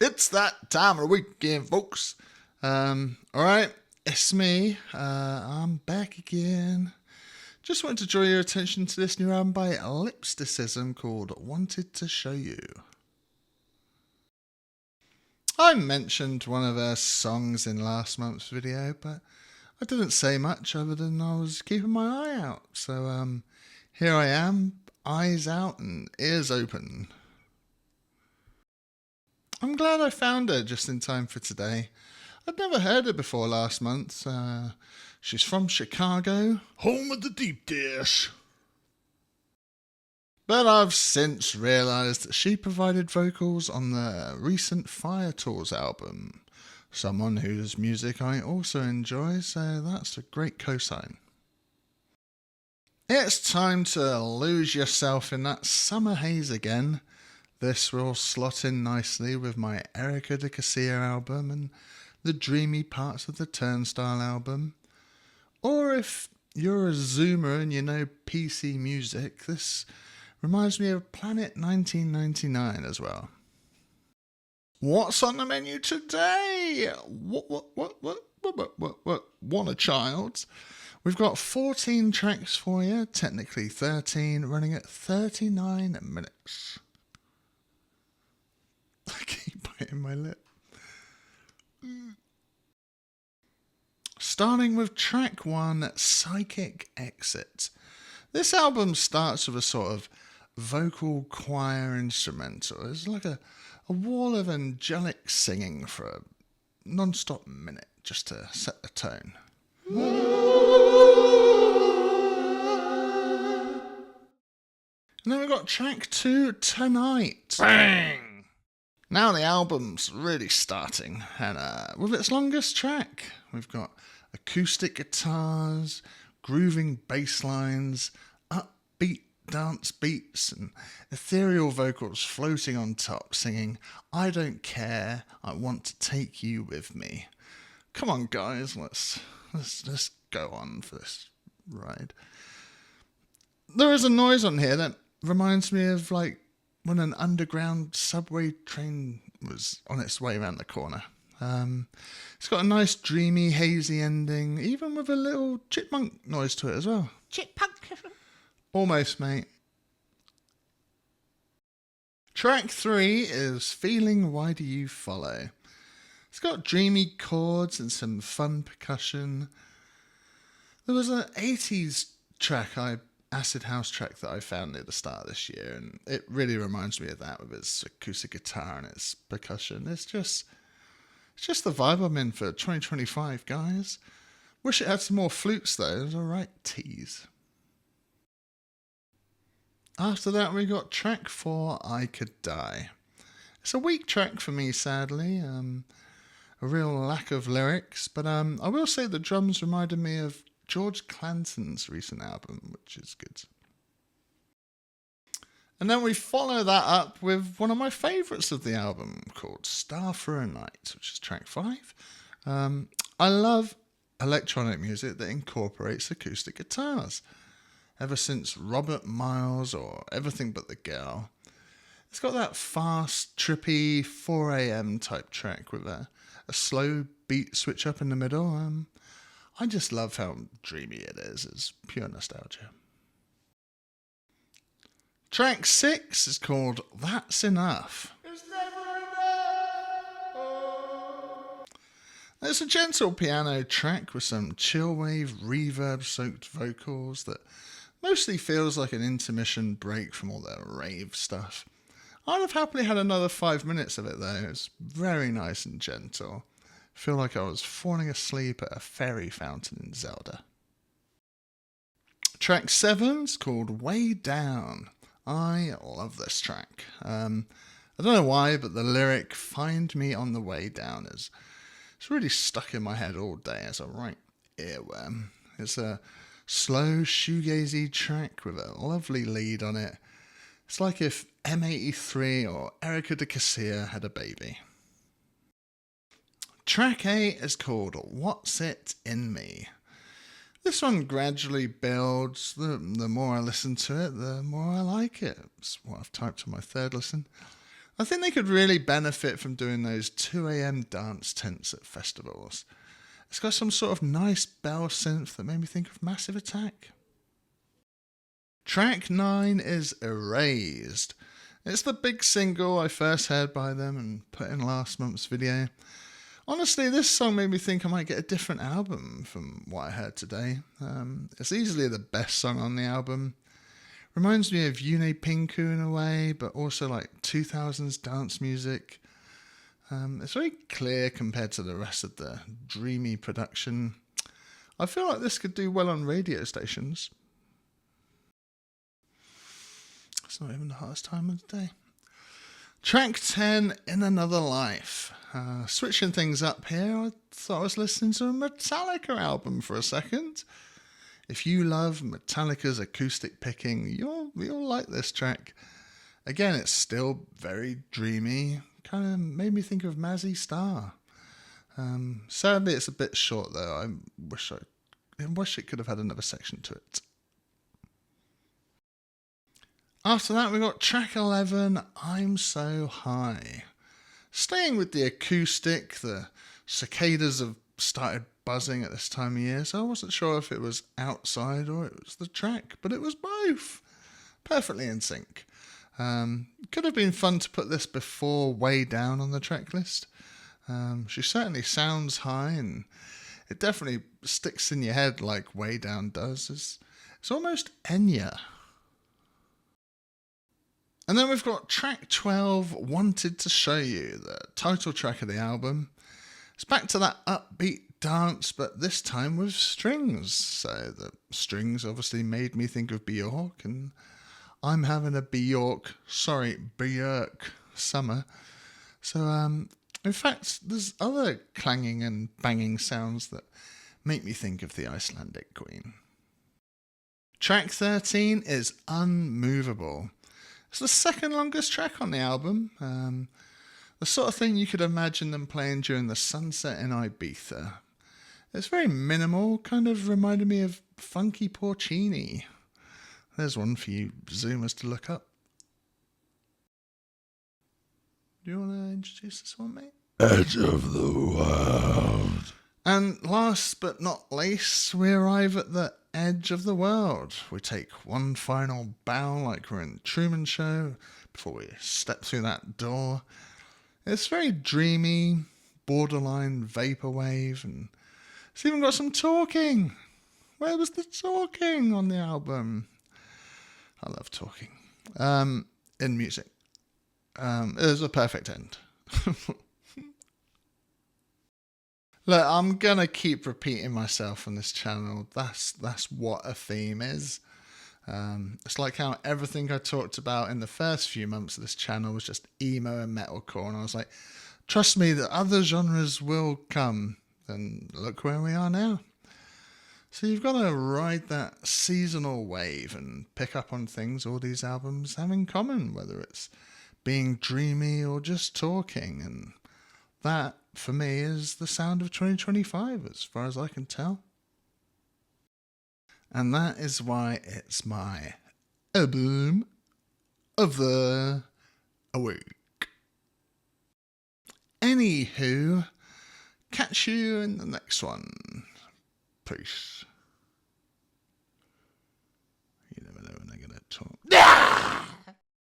It's that time of the weekend, folks. Alright, it's me. I'm back again. Just wanted to draw your attention to this new album by Lipsticism called Wanted to Show You. I mentioned one of their songs in last month's video, but I didn't say much other than I was keeping my eye out. So here I am, eyes out and ears open. I'm glad I found her just in time for today. I'd never heard her before last month. She's from Chicago, home of the deep dish. But I've since realised that she provided vocals on the recent Fire Tools album. Someone whose music I also enjoy, so that's a great cosign. It's time to lose yourself in that summer haze again. This will slot in nicely with my Erica de Casilla album and the dreamy parts of the Turnstile album. Or if you're a Zoomer and you know PC music, this reminds me of Planet 1999 as well. What's on the menu today? What? Want a child? We've got 14 tracks for you, technically 13, running at 39 minutes. I keep biting my lip. Starting with track 1, Psychic Exit. This album starts with a sort of vocal choir instrumental. It's like a wall of angelic singing for a non-stop minute just to set the tone. And then we've got track 2, Tonight. Bang! Now the album's really starting, and with its longest track, we've got acoustic guitars, grooving bass lines, upbeat dance beats, and ethereal vocals floating on top, singing, "I don't care, I want to take you with me." Come on, guys, let's go on for this ride. There is a noise on here that reminds me of like when an underground subway train was on its way around the corner. It's got a nice dreamy, hazy ending, even with a little chipmunk noise to it as well. Chipmunk? Almost, mate. Track 3 is Feeling Why Do You Follow. It's got dreamy chords and some fun percussion. There was an 80s track, acid house track that I found near the start of this year, and it really reminds me of that with its acoustic guitar and its percussion. It's just the vibe I'm in for 2025, guys. Wish it had some more flutes though. It was a right tease. After that we got track 4, I Could Die. It's a weak track for me, sadly. A real lack of lyrics, but I will say the drums reminded me of George Clanton's recent album, which is good. And then we follow that up with one of my favourites of the album called Star for a Night, which is track 5. I love electronic music that incorporates acoustic guitars. Ever since Robert Miles or Everything But the Girl, it's got that fast, trippy 4 a.m. type track with a slow beat switch up in the middle. I just love how dreamy it is. It's pure nostalgia. Track 6 is called That's Enough. It's never enough. Oh. It's a gentle piano track with some chill wave reverb-soaked vocals that mostly feels like an intermission break from all the rave stuff. I'd have happily had another 5 minutes of it though. It's very nice and gentle. Feel like I was falling asleep at a fairy fountain in Zelda. Track 7 is called Way Down. I love this track. I don't know why, but the lyric "Find me on the way down" it's really stuck in my head all day as a right earworm. It's a slow shoegazy track with a lovely lead on it. It's like if M83 or Erica de Casilla had a baby. Track 8 is called What's It In Me. This one gradually builds. The more I listen to it, the more I like it. It's what I've typed on my third listen. I think they could really benefit from doing those 2 a.m. dance tents at festivals. It's got some sort of nice bell synth that made me think of Massive Attack. Track 9 is Erased. It's the big single I first heard by them and put in last month's video. Honestly, this song made me think I might get a different album from what I heard today. It's easily the best song on the album. Reminds me of Yune Pinku in a way, but also like 2000s dance music. It's very clear compared to the rest of the dreamy production. I feel like this could do well on radio stations. It's not even the hardest time of the day. Track 10, In Another Life. Switching things up here, I thought I was listening to a Metallica album for a second. If you love Metallica's acoustic picking, you'll like this track. Again, it's still very dreamy. Kind of made me think of Mazzy Star. Sadly, it's a bit short though. I wish it could have had another section to it. After that, we got track 11, I'm So High. Staying with the acoustic, the cicadas have started buzzing at this time of year, so I wasn't sure if it was outside or it was the track, but it was both. Perfectly in sync. Could have been fun to put this before Way Down on the track list. She certainly sounds high, and it definitely sticks in your head like Way Down does. It's almost Enya. And then we've got track 12, Wanted to Show You, the title track of the album. It's back to that upbeat dance, but this time with strings. So the strings obviously made me think of Bjork, and I'm having a Bjork summer. So, in fact, there's other clanging and banging sounds that make me think of the Icelandic Queen. Track 13 is Unmovable. It's the second longest track on the album. The sort of thing you could imagine them playing during the sunset in Ibiza. It's very minimal, kind of reminded me of Funky Porcini. There's one for you Zoomers to look up. Do you want to introduce this one, mate? Edge of the World. And last but not least, we arrive at the edge of the world. We take one final bow like we're in Truman Show before we step through that door. It's very dreamy, borderline vaporwave, and it's even got some talking. Where was the talking on the album? I love talking. In music. It was a perfect end. Look, I'm going to keep repeating myself on this channel. That's what a theme is. It's like how everything I talked about in the first few months of this channel was just emo and metalcore. And I was like, trust me, the other genres will come. And look where we are now. So you've got to ride that seasonal wave and pick up on things all these albums have in common, whether it's being dreamy or just talking. And that, for me, is the sound of 2025, as far as I can tell. And that is why it's my album of the week. Anywho, catch you in the next one. Peace. You never know when they're going to talk.